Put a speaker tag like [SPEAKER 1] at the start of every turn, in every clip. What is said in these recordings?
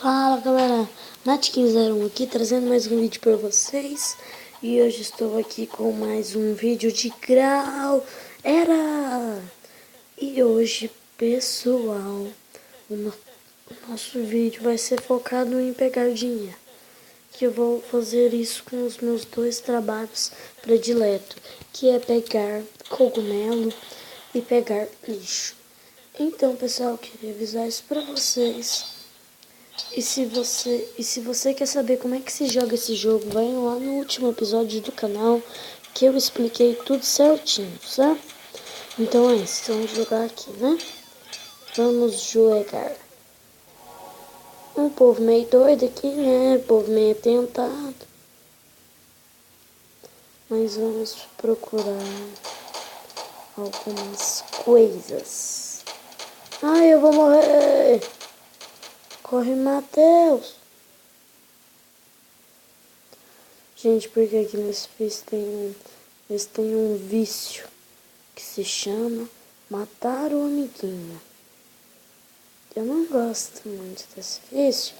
[SPEAKER 1] Fala galera, Nat1501 aqui trazendo mais um vídeo para vocês. E hoje estou aqui com mais um vídeo de grau era. E hoje, pessoal, o nosso vídeo vai ser focado em pegar dinheiro. Que eu vou fazer isso com os meus dois trabalhos prediletos, que é pegar cogumelo e pegar lixo. Então pessoal, eu queria avisar isso para vocês. E se você quer saber como é que se joga esse jogo, vai lá no último episódio do canal que eu expliquei tudo certinho, certo? Então é isso, vamos jogar aqui, né? Vamos jogar. Um povo meio doido aqui, né? Povo meio tentado. Mas vamos procurar algumas coisas. Ai, eu vou morrer! Corre, Matheus! Gente, porque aqui nesse vício eles têm um vício que se chama matar o amiguinho. Eu não gosto muito desse vício.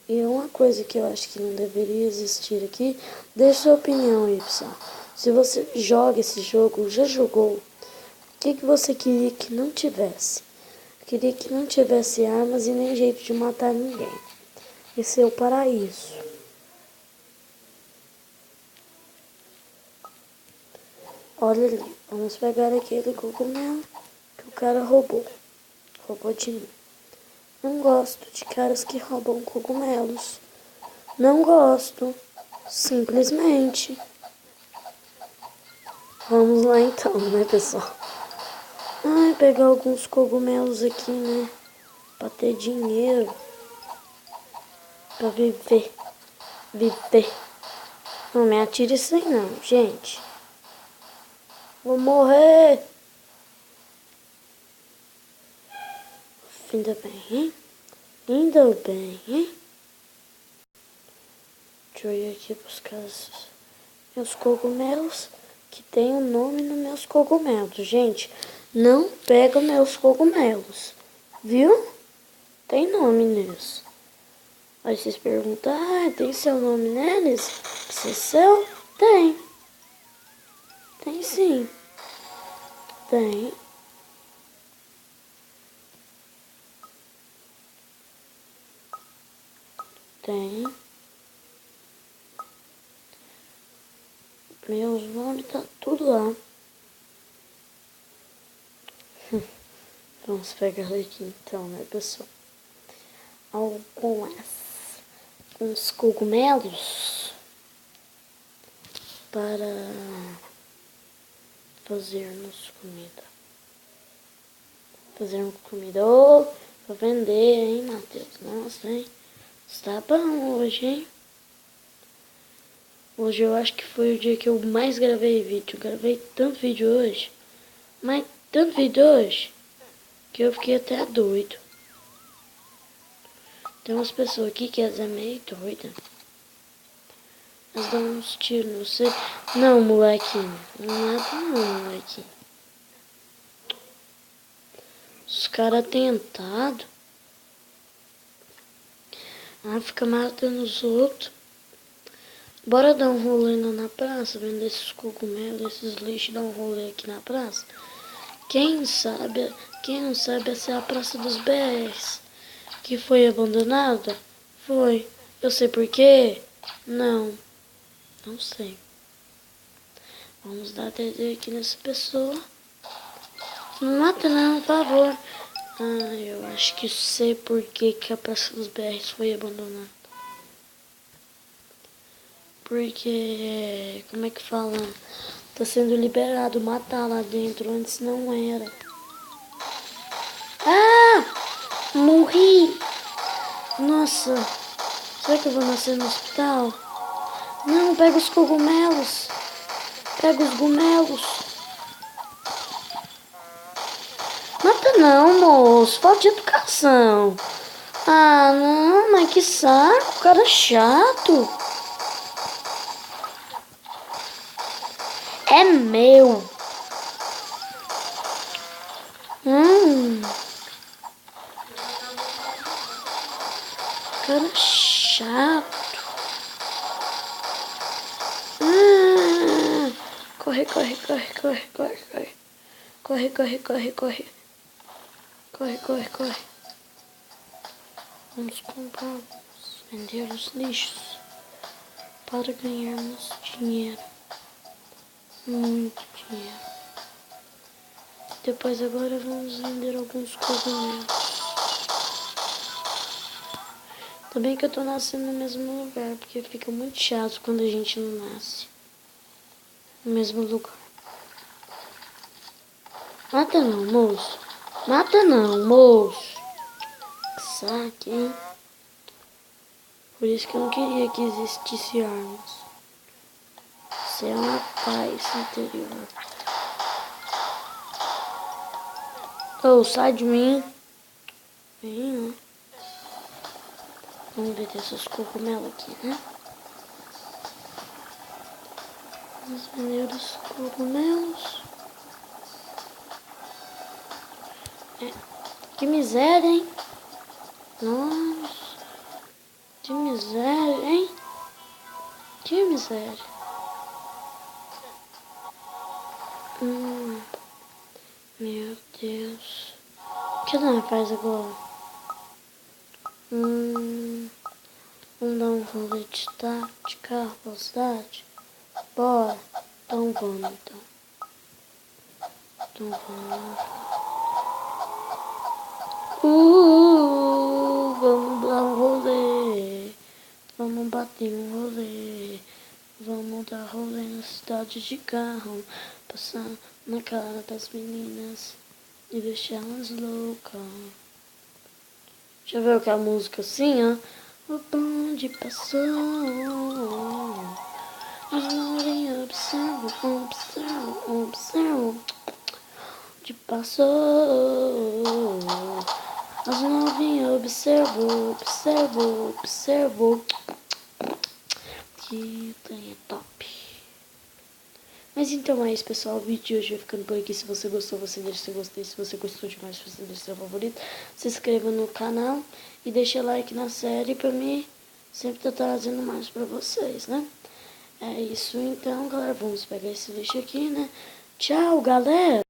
[SPEAKER 1] E uma coisa que eu acho que não deveria existir aqui, deixe sua opinião aí, pessoal. Se você joga esse jogo, já jogou, o que você queria que não tivesse? Eu queria que não tivesse armas e nem jeito de matar ninguém. Esse é o paraíso. Olha ali, vamos pegar aquele cogumelo que o cara roubou. Roubou de mim. Não gosto de caras que roubam cogumelos. Não gosto. Simplesmente. Vamos lá então, né, pessoal? Ai, pegar alguns cogumelos aqui, né? Pra ter dinheiro. Pra viver. Viver. Não me atire isso aí não, gente. Vou morrer. Ainda bem, hein? Ainda bem, hein? Deixa eu ir aqui buscar meus cogumelos, que tem um nome nos meus cogumelos. Gente, não pega meus cogumelos, viu? Tem nome neles. Aí vocês perguntam, tem seu nome neles? Isso é seu? Tem. Tem sim. Tem. Tem. Meus nomes tá tudo lá. Vamos pegar aqui então, né, pessoal? Alguns cogumelos para fazermos comida. Fazermos comida. Ô, pra vender, hein, Matheus? Nossa, hein? Está bom hoje, hein? Hoje eu acho que foi o dia que eu mais gravei vídeo. Eu gravei tanto vídeo hoje. Mas tanto vídeo hoje que eu fiquei até doido. Tem umas pessoas aqui que é meio doida. Elas dão uns tiros, não sei. Não, molequinho. Não é não, molequinho. Os caras tentados. Fica matando os outros. Bora dar um rolê na praça, vender esses cogumelos, esses lixos, dar um rolê aqui na praça. Quem não sabe, essa é a Praça dos BRs, que foi abandonada? Foi. Eu sei por quê? Não sei. Vamos dar DD aqui nessa pessoa. Não mata não, por favor. Eu acho que sei por que a Praça dos BRs foi abandonada. Porque, como é que fala? Tá sendo liberado matar lá dentro, antes não era. Morri! Nossa, será que eu vou nascer no hospital? Não, pega os cogumelos. Pega os gumelos. Mata não, moço, falta de educação. Não, mas que saco, cara chato. É meu. Cara chato. Corre, corre, corre, corre, corre, corre. Corre, corre, corre, corre. Corre, corre, corre. Vamos comprar, vender os lixos para ganharmos dinheiro. Muito dinheiro. Depois agora vamos vender alguns cogumelos. Também que eu tô nascendo no mesmo lugar, porque fica muito chato quando a gente não nasce no mesmo lugar. Mata não, moço. Mata não, moço. Que saco, hein? Por isso que eu não queria que existisse armas. Isso é uma paz interior. Oh, sai de mim. Vem, né? Vamos ver esses cogumelos aqui, né? Vamos vender os cogumelos. Que miséria, hein? Nossa. Que miséria, hein? Que miséria. Meu Deus. O que nós faz agora? Vamos dar um rolê de carro pela cidade? Bora. Então vamos, então. Então vamos. Vamos dar um rolê. Vamos bater um rolê. Vamos dar rolê na cidade de carro. Passar na cara das meninas e deixá-las loucas. Já viu aquela música assim, ó? O bonde passou. As novinhas observam, observam, observam. De passou. As novinhas observam, observam, observam. Que trem é top. Mas então é isso, pessoal. O vídeo de hoje vai ficando por aqui. Se você gostou, você deixa seu gostei. Se você gostou demais, você deixa seu favorito. Se inscreva no canal e deixa like na série pra mim sempre estar trazendo mais pra vocês, né? É isso então, galera. Vamos pegar esse lixo aqui, né? Tchau, galera!